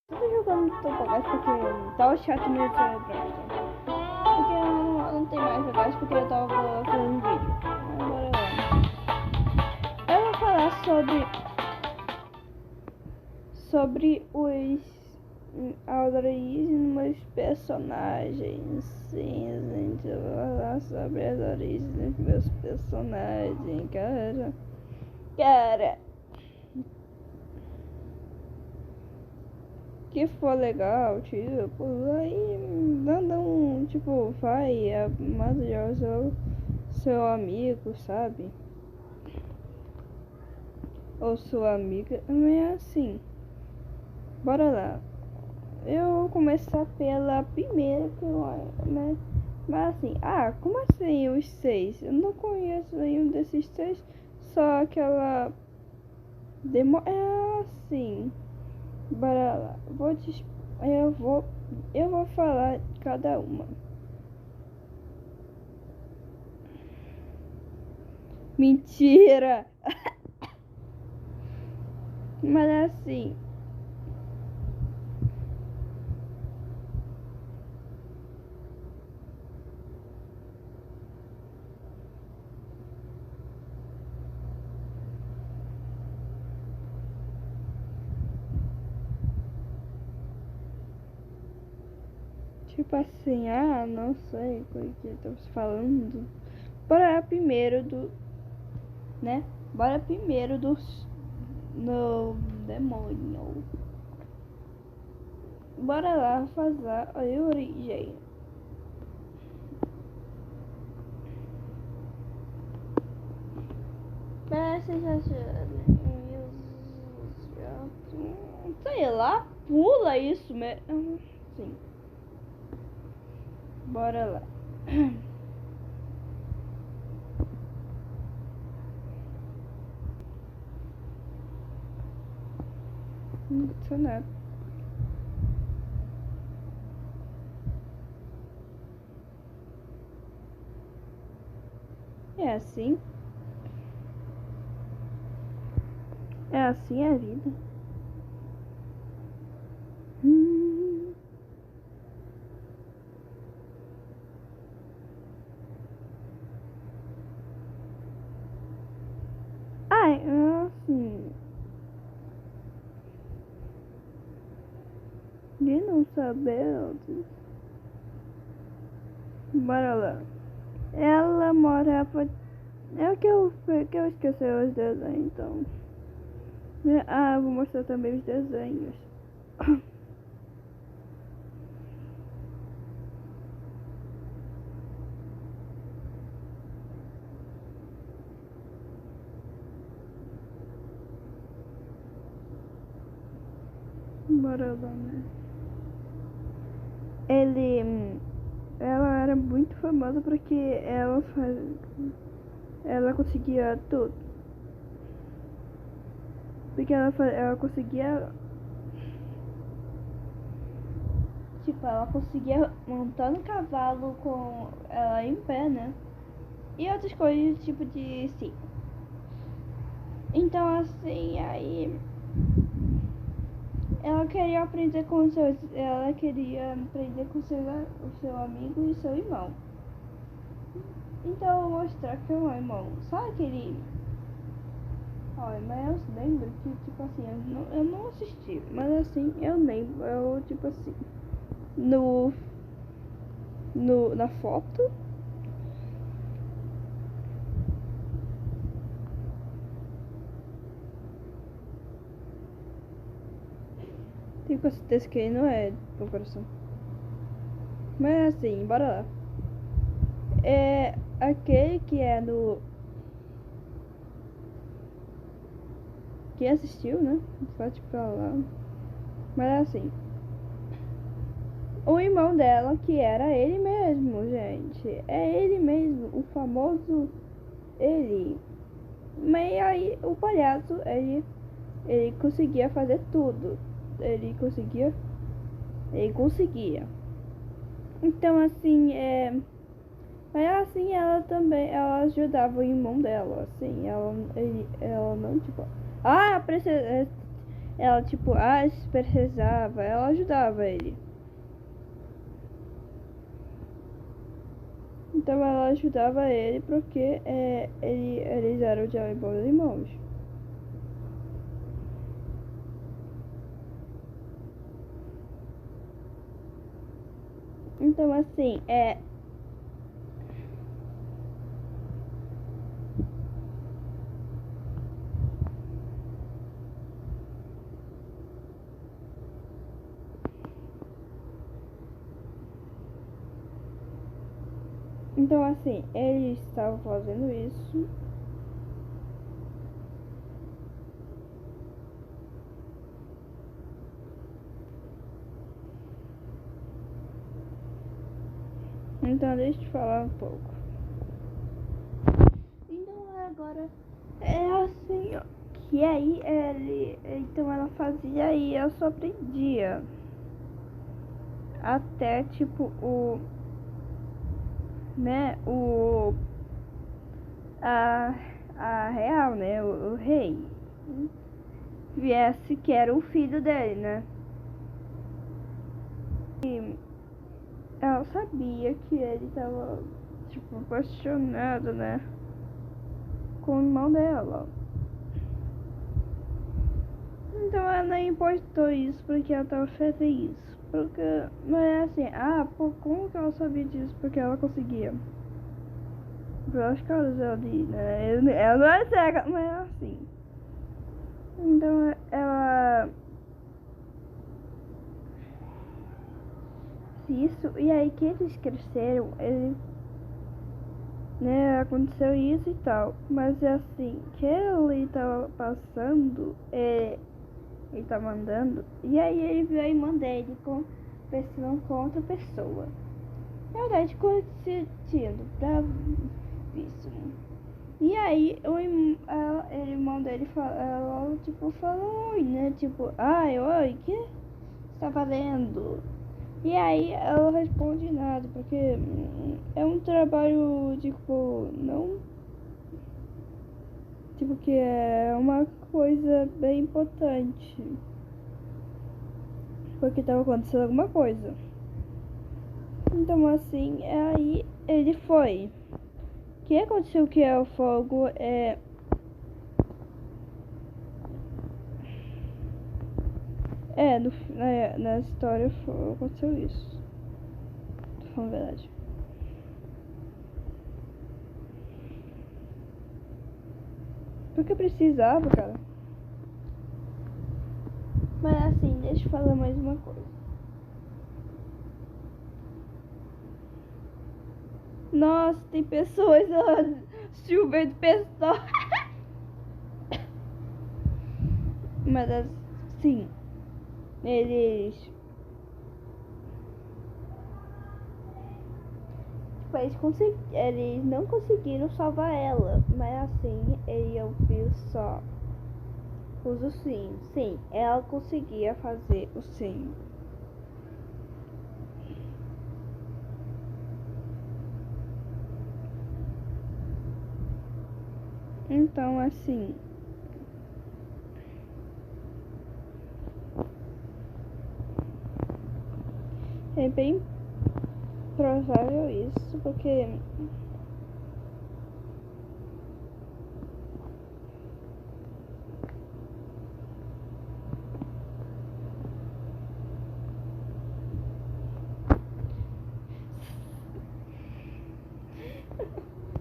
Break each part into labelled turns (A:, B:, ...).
A: Tô jogando Topogás porque tava chato meu cerebro. Porque eu não tenho mais jogado porque eu tava fazendo vídeo. Agora eu vou falar sobre a origem dos personagens. Sim, gente, eu vou falar sobre as origens dos meus personagens, cara. Que for legal, tipo, aí manda tipo, vai, manda já o seu amigo, sabe? Ou sua amiga, mas é assim, bora lá. Eu vou começar pela primeira que eu, né? Mas assim, como assim os 6? Eu não conheço nenhum desses 6, só aquela é assim. Bora lá. Eu vou falar cada uma. Mentira! Mas assim, tipo assim, não sei o que eu tô falando. Bora primeiro né? Bora primeiro no demônio. Bora lá fazer a origem. Sei lá, pula isso mesmo. Sim. Bora lá. Isso não. É assim. É assim a vida. Ai, assim. De não saber. Bora lá. Ela morava. É o que eu esqueci os desenhos, então. Vou mostrar também os desenhos. Bora lá, né? Ela era muito famosa porque ela conseguia tudo. Porque ela conseguia. Tipo, ela conseguia montar no cavalo com ela em pé, né? E outras coisas, tipo de si. Então, assim, aí. Ela queria aprender com seus. Ela queria aprender com o seu amigo e seu irmão. Então, eu vou mostrar que o meu irmão. Só aquele. Olha, mas eu lembro que, tipo assim, eu não assisti, mas assim, eu lembro, tipo assim, na foto, tenho certeza que ele não é do coração. Mas assim, bora lá. É aquele que é no. Que assistiu, né? Pode pra lá. Mas assim. O irmão dela, que era ele mesmo, gente. É ele mesmo, o famoso ele. Mas aí o palhaço, ele conseguia fazer tudo. Ele conseguia. Então assim, mas assim ela também, ela ajudava o irmão dela, assim, ela não tipo, precisa, ela, tipo, se precisava, ela ajudava ele. Então ela ajudava ele porque eles eram de bons irmãos. Então assim, Então assim, eles estavam fazendo isso. Então deixa eu te falar um pouco. Então agora é assim, ó. Que aí então ela fazia e eu só aprendia. Até tipo a real, né, o rei viesse, que era o filho dele, né? E ela sabia que ele tava, tipo, apaixonado, né, com o irmão dela. Então ela não importou isso porque ela tava feliz. Porque não é assim, como que ela sabia disso? Porque ela conseguia. Pelas caras ali, né? Ela não é cega, mas é assim. Então ela. Isso, e aí que eles cresceram, né, aconteceu isso e tal. Mas é assim, que ele tava passando, ele tá mandando, e aí ele viu a irmã dele conversando com outra pessoa. Na verdade, curtindo pra isso. E aí o irmão dele ela, tipo, falou oi, né? Tipo, oi, o que você tá fazendo? E aí ela responde nada, porque é um trabalho, tipo, não. Tipo, que é uma coisa bem importante. Porque tava acontecendo alguma coisa. Então, assim, aí ele foi. O que aconteceu que é o fogo na história aconteceu isso. Tô falando a verdade. Porque precisava, cara. Mas assim, deixa eu falar mais uma coisa. Nossa, tem pessoas chovendo pessoas. Mas assim, eles. Eles não conseguiram salvar ela. Mas assim, ele ouviu só os ursinhos. Sim, ela conseguia fazer o sim. Então, assim, é bem provável isso, porque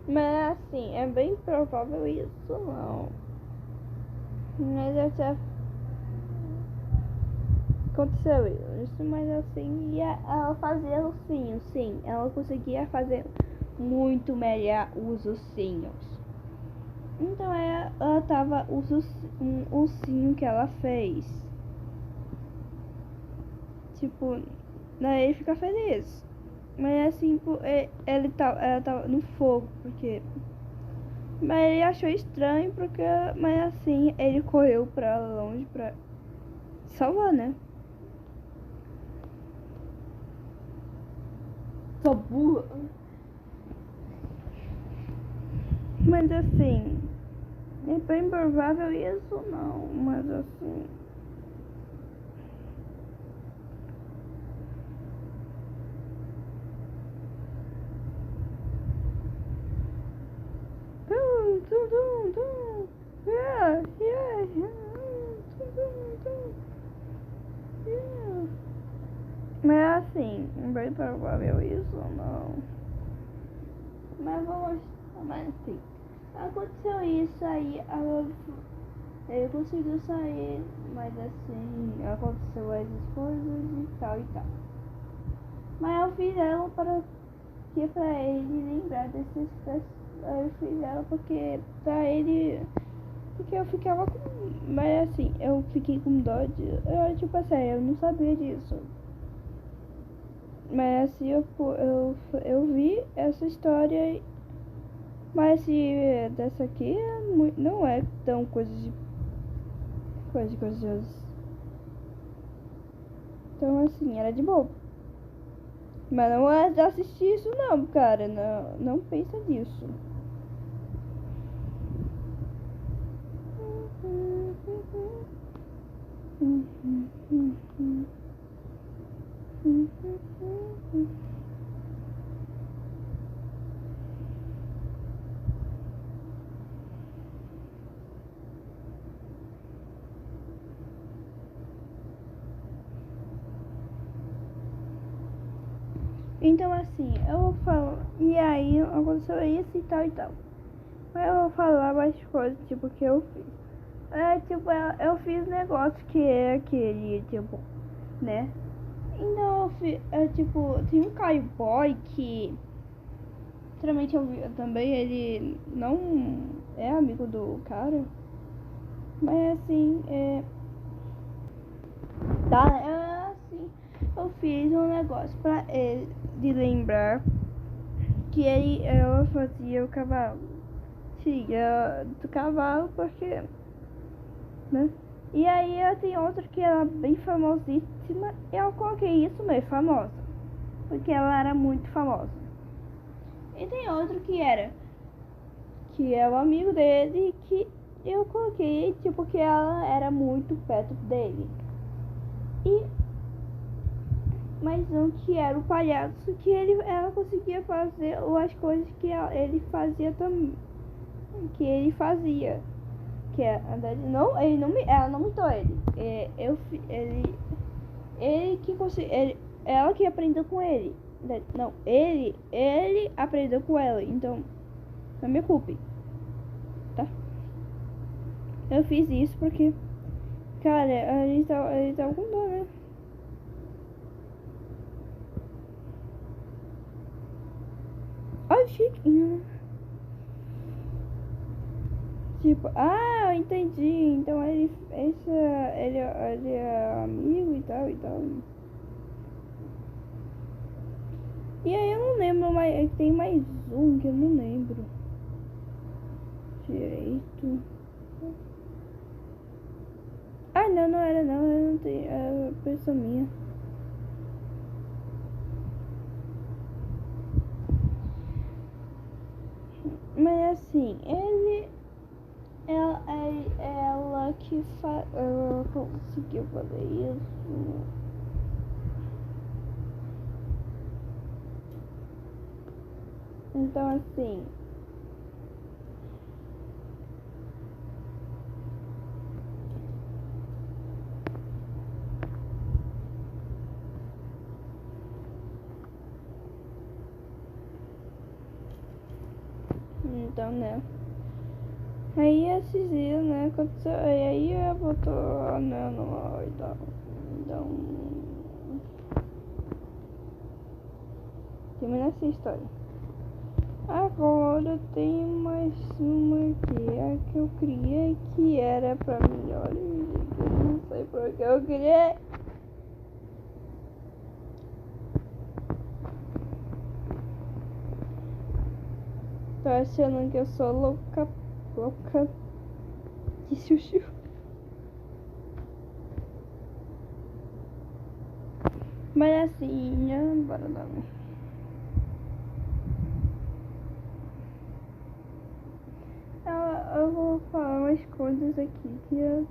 A: mas assim, é bem provável isso não. Mas até aconteceu isso, mas assim, ela fazia ursinhos, sim. Ela conseguia fazer muito melhor os ursinhos. Então ela tava um ursinho que ela fez. Tipo, daí ele fica feliz. Mas assim, ela tava no fogo, porque. Mas ele achou estranho porque. Mas assim, ele correu pra longe pra salvar, né? Sua burra. Mas assim, é bem provável isso não, mas assim. Yeah, yeah, yeah. Mas assim, bem provável isso ou não. Mas vou mostrar, mas assim, aconteceu isso aí, ele conseguiu sair, mas assim, aconteceu essas coisas e tal e tal. Mas eu fiz ela para ele lembrar desses. Eu fiz ela porque pra ele. Porque eu ficava com. Mas assim, eu fiquei com dó de. Tipo assim, eu não sabia disso. Mas assim, eu vi essa história. Mas assim, dessa aqui não é tão coisas. Então assim, era de boa. Mas não é de assistir isso não, cara. Não pensa nisso. Então assim, eu vou falar. E aí aconteceu isso e tal e tal. Mas eu vou falar mais coisas, tipo, que eu fiz. Tipo, eu fiz negócio que é aquele, tipo, né? Então eu fiz, tipo, tem um cowboy que literalmente eu vi também, ele não é amigo do cara. Mas assim, tá, assim, eu fiz um negócio pra ele de lembrar que ela fazia o cavalo. Tira do cavalo porque, né? E aí tem outra que era bem famosíssima. Eu coloquei isso mesmo, famosa. Porque ela era muito famosa. E tem outro que é o amigo dele, que eu coloquei, tipo, que ela era muito perto dele. Mas um que era o palhaço, que ela conseguia fazer as coisas que ele fazia também. Que ele fazia. Que não, ela não imitou ele. Ele que conseguiu. Ela que aprendeu com ele. Não, ele aprendeu com ela. Então, não me culpe. Tá? Eu fiz isso porque, cara, ele tava com dor, né? Olha, chiquinho. Tipo, eu entendi. Então ele é amigo e tal e tal. E aí eu não lembro mais. Tem mais um que eu não lembro direito. Não era não. Eu não tenho. É pessoa minha. Mas assim, ela que ela conseguiu fazer isso. Então assim, né? Aí esses dias, né, aconteceu, e aí ela botou, né, no e tal. Então, termina essa história. Agora tem mais uma que é a que eu criei, que era pra melhor. Eu não sei por que eu criei. Tô achando que eu sou louca de chuchu. Mas assim, bora lá. Eu vou falar umas coisas aqui que eu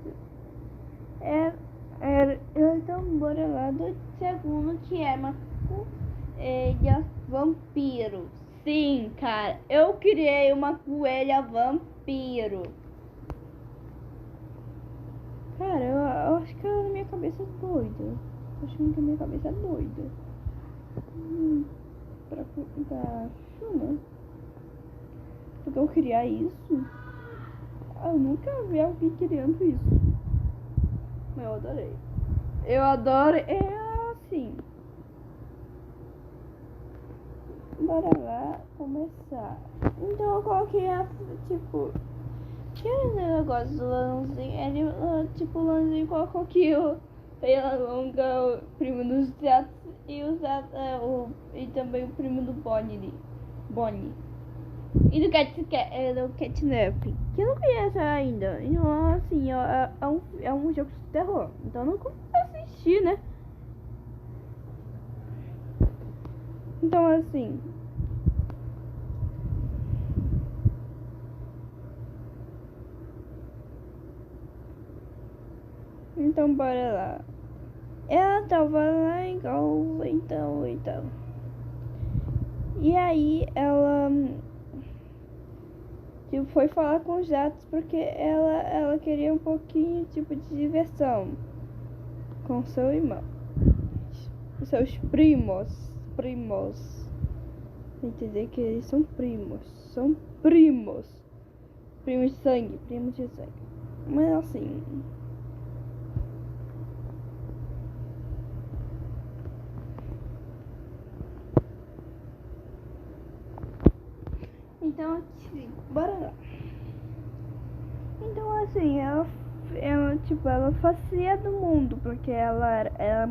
A: então bora lá do segundo, que é uma coelha vampiro. Sim, cara, eu criei uma coelha vampiro. Cara, eu acho que a minha cabeça é doida. Eu acho que a minha cabeça é doida. Pra cuidar, né? Porque eu criar isso, eu nunca vi alguém criando isso. Mas eu adorei. Eu adoro, é assim. Bora lá começar. Então eu coloquei tipo, que era o negócio do Lanzinho? Ele, tipo, o Lanzinho colocou que o Pernalonga, o primo dos Zetos, e o Zeto, e também o primo do Bonnie. E do Catnap, que eu não conheço ainda. Então, assim, é um jogo de terror. Então eu não consigo assistir, né? Então, assim. Então, bora lá. Ela tava lá igual, então. E aí, ela tipo, foi falar com os gatos porque ela queria um pouquinho, tipo, de diversão com seu irmão. Os seus primos. Entender que eles são primos. Primos de sangue. Mas assim. Então, bora lá. Então, assim, ela fazia do mundo, porque ela era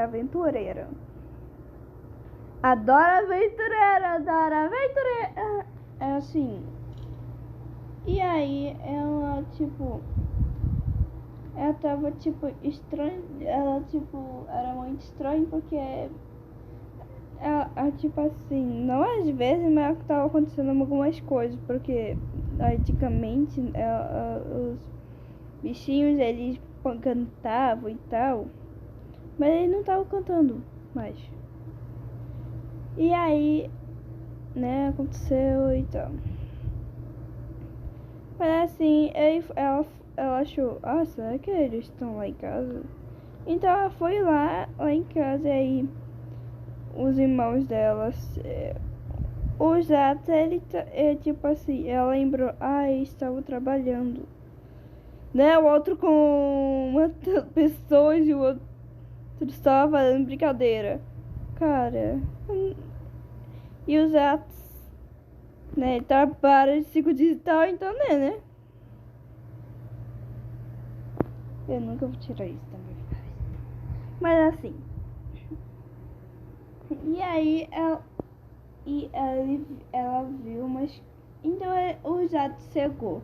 A: aventureira. Adora aventureira. É assim. E aí, ela, tipo, ela tava, tipo, estranha. Ela, tipo, era muito estranha porque ela, tipo assim, não às vezes, mas tava acontecendo algumas coisas, porque antigamente os bichinhos eles cantavam e tal, mas eles não estavam cantando mais. E aí, né, aconteceu e tal. Mas assim, ela achou, será que eles estão lá em casa? Então ela foi lá em casa e aí os irmãos delas, os atos, tipo assim, ela lembrou, estava trabalhando. Né, o outro com pessoas e o outro estava fazendo brincadeira. Cara, e os atos, né, trabalham de 5 digital, então né? Eu nunca vou tirar isso também. Mas assim. E aí ela viu, mas então o jato chegou.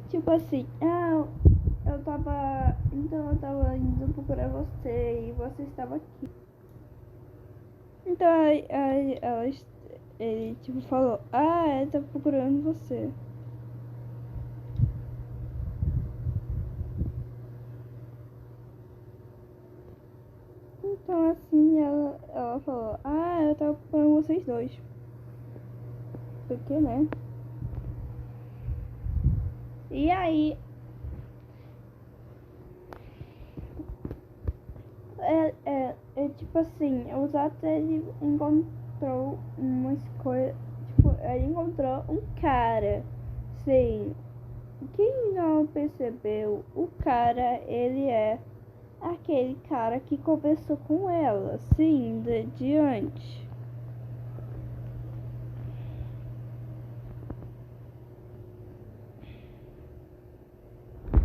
A: Tipo assim, eu tava indo procurar você e você estava aqui. Então ele tipo falou, eu tô procurando você. Então assim ela falou, eu tava procurando vocês dois. Porque, né? E aí tipo assim, o Zato ele encontrou umas coisas, tipo, ele encontrou um cara, sim, quem não percebeu, o cara, ele é aquele cara que conversou com ela, sim, de antes.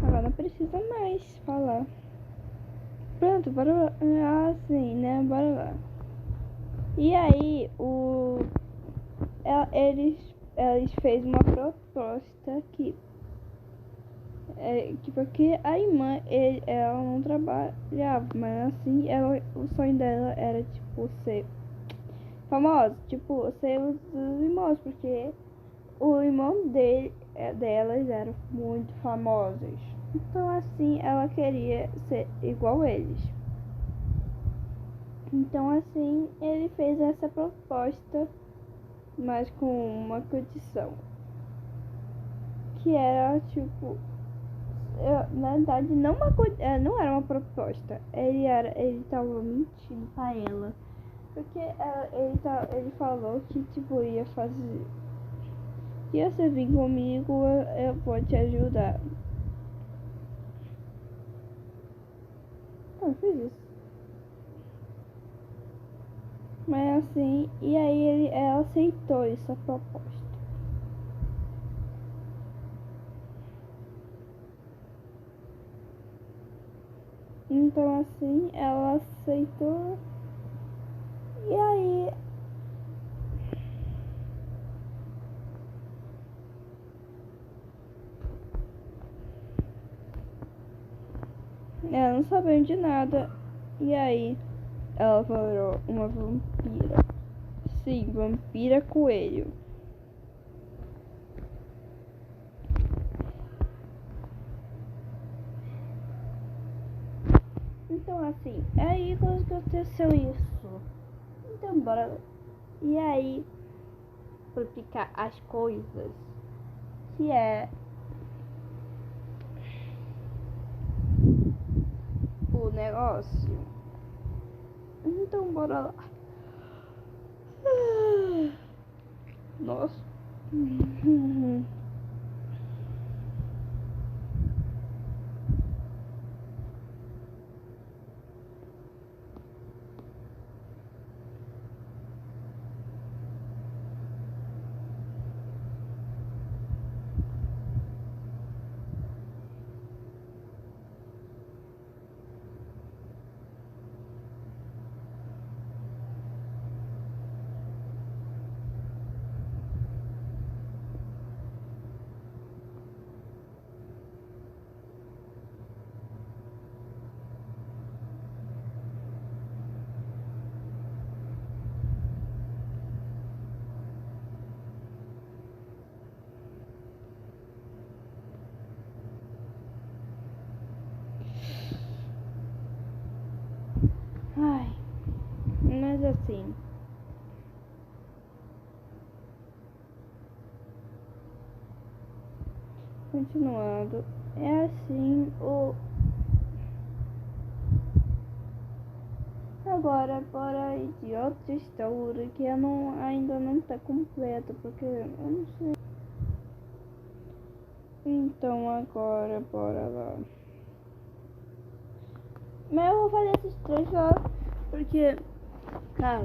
A: Agora não precisa mais falar. Pronto, bora lá. Sim, né? Bora lá. E aí, eles fez uma proposta aqui. Tipo, que a irmã, ela não trabalhava, mas assim, o sonho dela era, tipo, ser famosa. Tipo, ser os irmãos, porque o irmão delas eram muito famosos. Então, assim, ela queria ser igual eles. Então, assim, ele fez essa proposta mas com uma condição. Que era tipo. Na verdade, não era uma proposta. Ele tava mentindo pra ela. Porque ele falou que tipo ia fazer. Se você vir comigo, eu vou te ajudar. Eu fiz isso. Mas assim, e aí ela aceitou essa proposta. Então assim, ela aceitou. E aí ela não sabia de nada. E aí ela virou uma vampira. Sim, vampira coelho. Então assim, aí quando aconteceu isso. Então bora. E aí, pra explicar as coisas, que é o negócio. Então bora lá. Nossa. Ai, mas assim. Continuando. É assim o. Agora bora ir de outra história que ainda não tá completa, porque eu não sei. Então agora bora lá. Mas eu vou fazer esses três só porque, cara,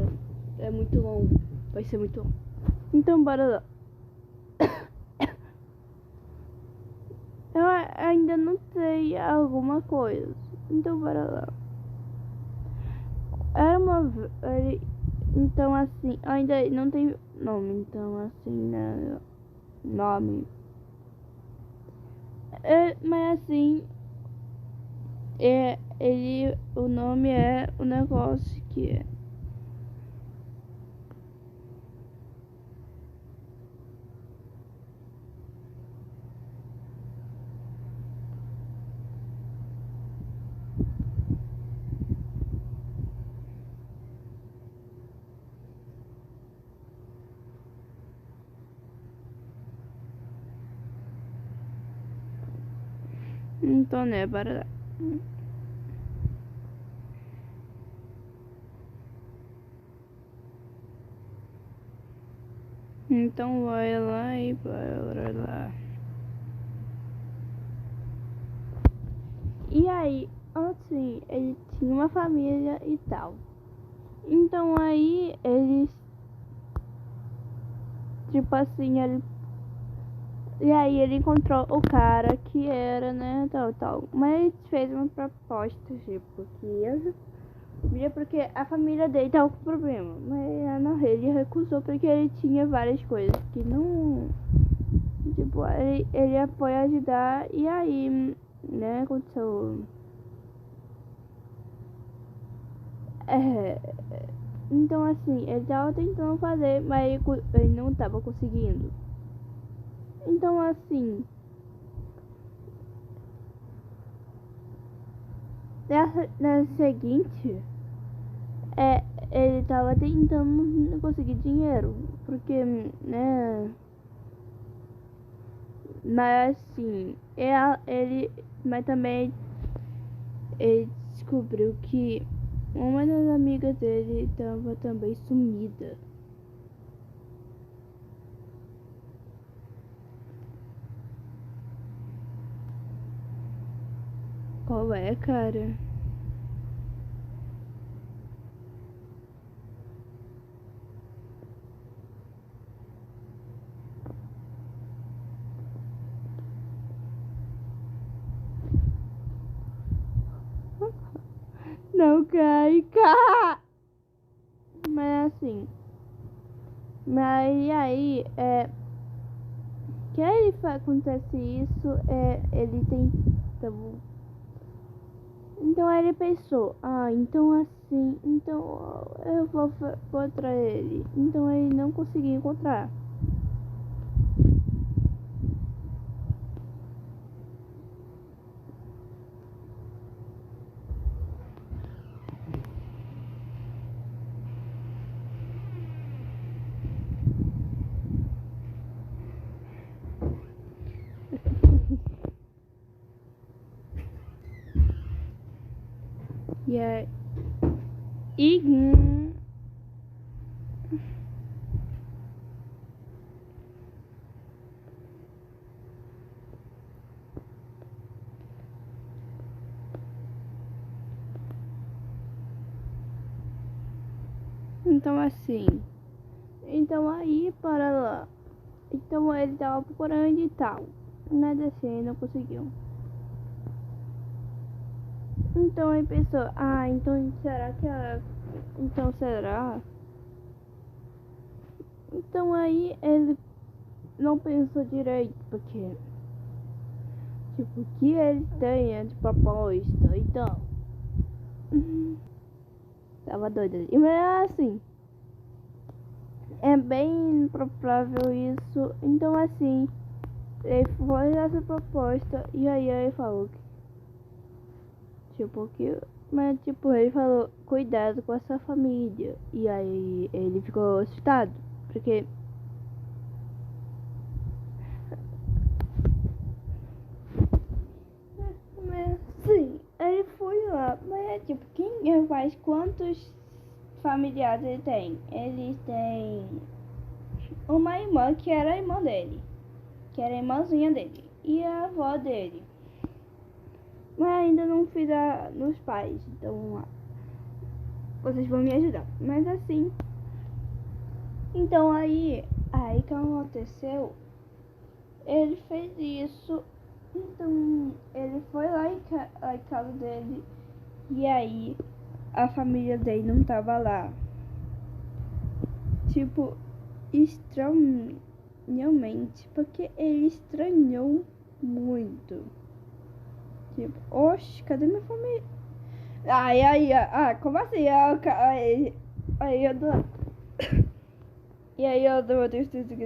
A: é muito longo. Vai ser muito longo. Então bora lá. Eu ainda não sei alguma coisa. Então bora lá. Era uma. Então assim, ainda não tem nome. Então assim, né? Nome. Mas assim, o nome é o negócio que é. Então né, bora lá. Então vai lá e bora lá. E aí, assim, ele tinha uma família e tal. Então aí eles, tipo assim, e aí ele encontrou o cara que era, né, tal. Mas ele fez uma proposta, tipo, que ia porque a família dele tava com problema. Mas não, ele recusou porque ele tinha várias coisas que não. Tipo, ele foi ajudar e aí, né, aconteceu. Então assim, ele tava tentando fazer, mas ele não tava conseguindo. Então assim, nessa seguinte, ele tava tentando conseguir dinheiro. porque, né? Mas assim, mas também ele descobriu que uma das amigas dele estava também sumida. Qual é, cara? Não cai, cá! Mas assim, mas e aí, que aí acontece isso, ele tem, então ele pensou, então assim, então eu vou encontrar ele. Então ele não conseguiu encontrar. E aí, então assim, então aí para lá. Então ele tava procurando e tal. Nada assim, não conseguiu. Então ele pensou, então será que ela. Então será? Então aí ele não pensou direito, porque tipo, o que ele tem de proposta, então. Tava doido ali. Mas assim, é bem provável isso. Então assim, ele foi essa proposta e aí ele falou mas tipo, ele falou, cuidado com essa família. E aí ele ficou assustado, porque mas sim, ele foi lá, mas é tipo, quem faz quantos familiares ele tem? Ele tem uma irmã que era a irmã dele, que era a irmãzinha dele, e a avó dele. Mas ainda não fiz nos pais, então vocês vão me ajudar. Mas assim, então aí que aconteceu, ele fez isso. Então ele foi lá em casa dele e aí a família dele não tava lá. Tipo, estranhamente, porque ele estranhou muito. Tipo, oxe, cadê minha família? Como assim? Aí eu dou. E aí eu dou uma tristeza que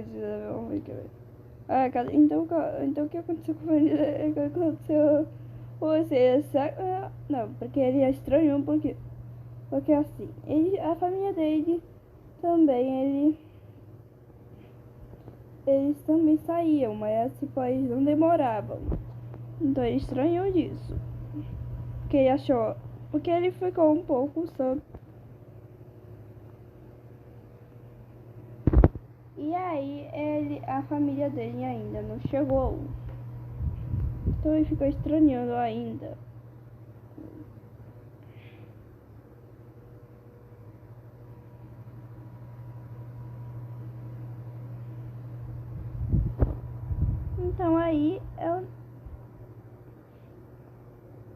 A: então o que aconteceu com a família? O que aconteceu com você? Não, porque ele é estranho, porque assim, a família dele também, eles também saíam, mas tipo, eles não demoravam. Então ele estranhou disso. Porque ele achou. Porque ele ficou um pouco só. E aí a família dele ainda não chegou. Então ele ficou estranhando ainda. Então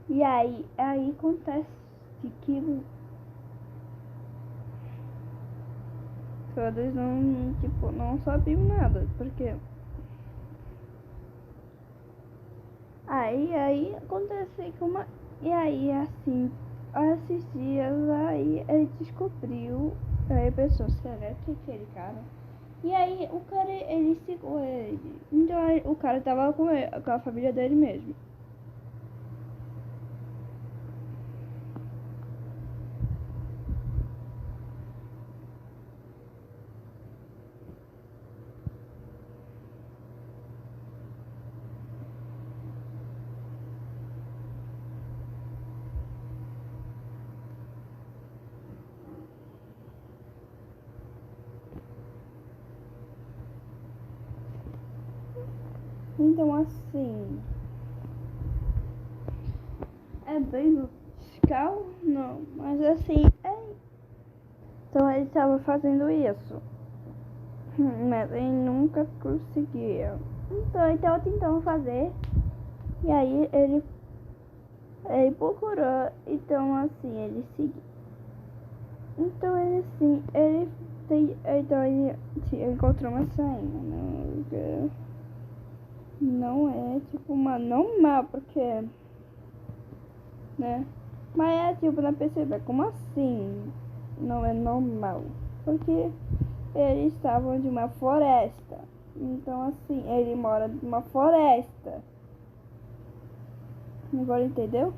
A: E aí acontece que todos não sabiam nada, porque aí acontece e aí assim, esses dias aí ele descobriu, aí a pessoa, será que aquele cara? E aí o cara, ele seguiu ele. Então aí, o cara tava com a família dele mesmo. Então assim, é bem fiscal? Não, mas assim, então ele estava fazendo isso. Mas ele nunca conseguia. Então ele estava tentando fazer. E aí ele procurou. Então assim, ele seguiu. Então ele assim, então ele encontrou uma sainha, né? Não é tipo uma normal, porque, né? Mas é tipo, não perceber como assim não é normal? Porque eles estavam de uma floresta. Então assim, ele mora numa floresta. Agora entendeu?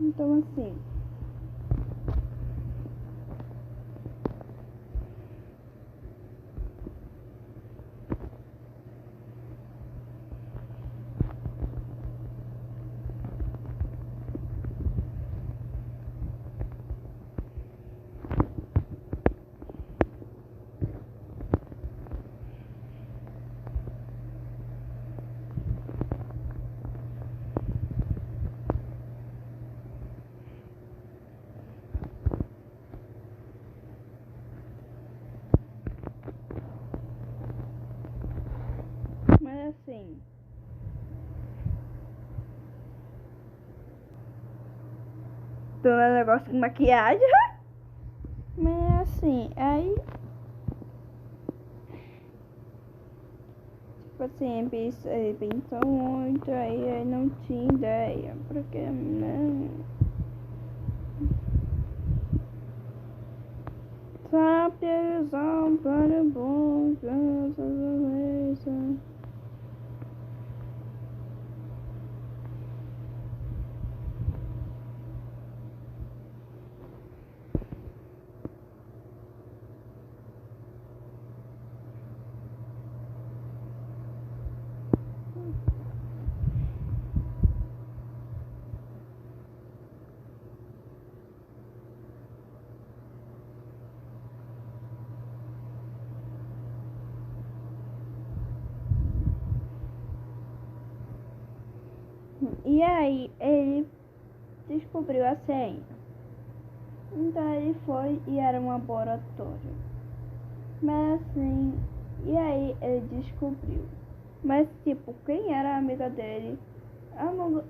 A: Então assim, mas assim, tô no negócio de maquiagem. Mas assim, aí tipo assim, ele pensou muito, aí ele não tinha ideia, porque, né? Sapiezão para bom, graças a Deus. E aí ele descobriu a senha. Então ele foi e era um laboratório. Mas assim, e aí ele descobriu. Mas tipo, quem era a amiga dele?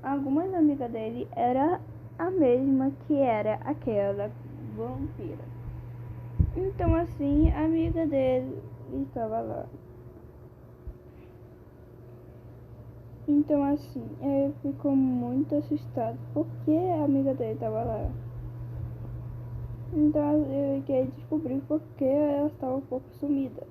A: Algumas amigas dele era a mesma que era aquela vampira. Então assim, a amiga dele estava lá. Então assim, ele ficou muito assustado porque a amiga dele estava lá. Então eu queria descobrir porque ela estava um pouco sumida.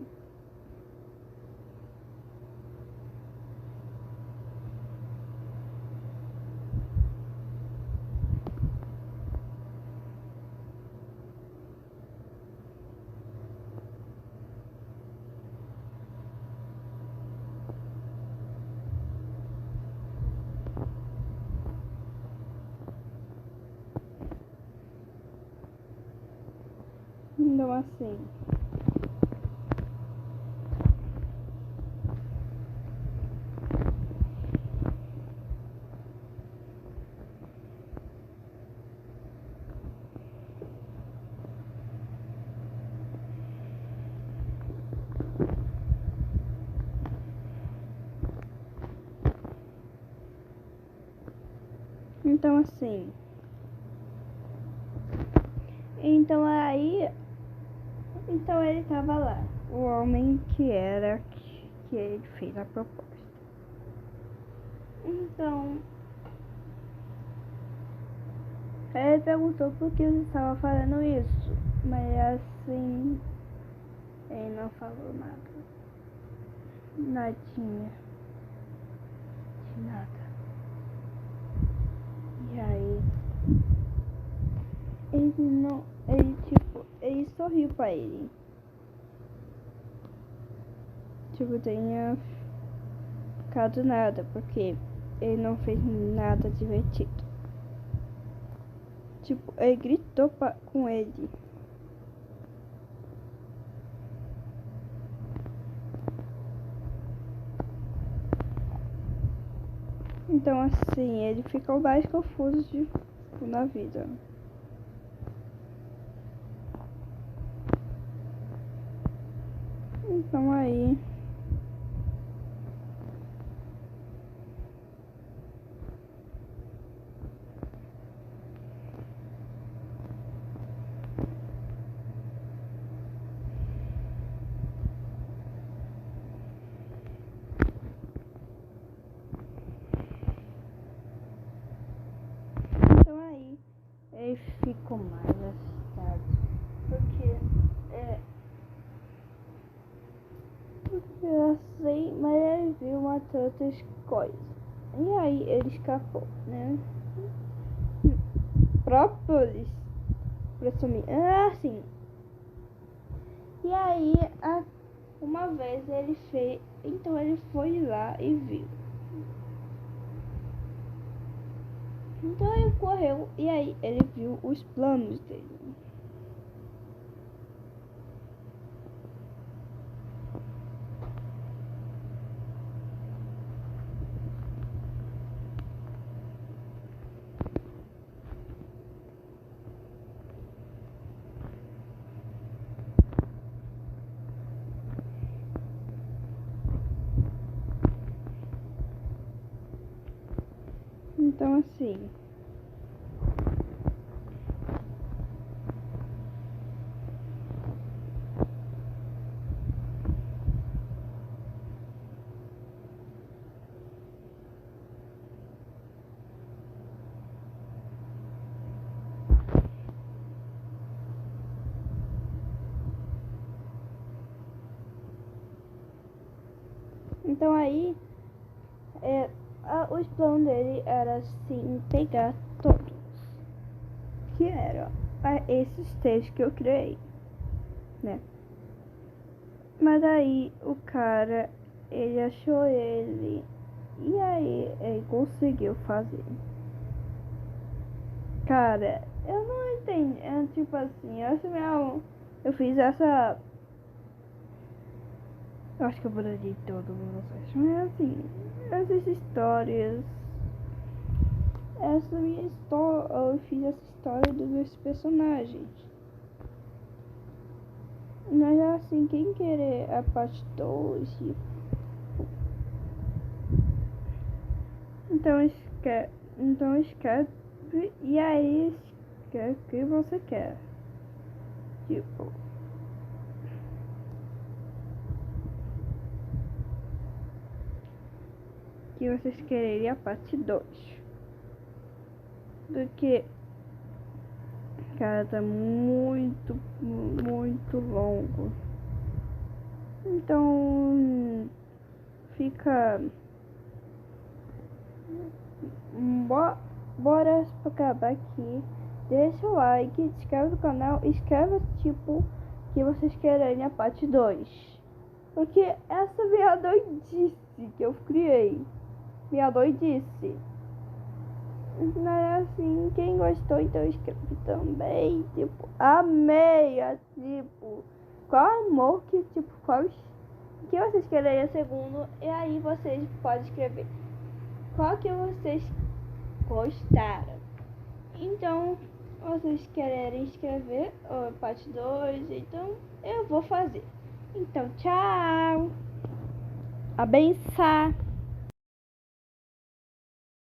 A: Então assim, então assim, então aí, então ele tava lá, o homem que ele fez a proposta. Então, ele perguntou por que você estava fazendo isso, mas assim, ele não falou nada, nadinha, de nada. E aí, ele sorriu pra ele. Tipo, tenha ficado nada, porque ele não fez nada divertido. Tipo, ele gritou com ele. Então assim, ele ficou mais confuso na vida. Então aí... ele ficou mais assustado, porque assim, mas ele viu uma outras coisas, e aí ele escapou, né? Própolis, pra sumir, assim. E aí, uma vez ele fez, então ele foi lá e viu. Então ele correu e aí ele viu os planos dele. Então assim... Então aí, os planos dele era assim, pegar todos, que eram esses textos que eu criei, né? Mas aí o cara, ele achou ele, e aí ele conseguiu fazer. Cara, eu não entendi, tipo assim, eu fiz essa... Eu acho que eu buguei todo mundo, mas assim, essas histórias... Essa minha história, eu fiz essa história dos meus personagens. Mas assim, quem querer a parte 2, então escreve e aí escreve o que você quer. Tipo, que vocês querem a parte 2. Do que, cara, tá muito, muito longo. Então, fica... Bora acabar aqui. Deixa o like, se inscreve no canal, escreve tipo que vocês querem a parte 2. Porque essa minha doidice que eu criei. Minha doidice. Mas assim, quem gostou então escreve também. Tipo, amei. Tipo, qual amor que tipo, qual que vocês querem a segundo. E aí vocês podem escrever qual que vocês gostaram. Então, vocês querem escrever parte 2, então eu vou fazer. Então, tchau. Abençoar.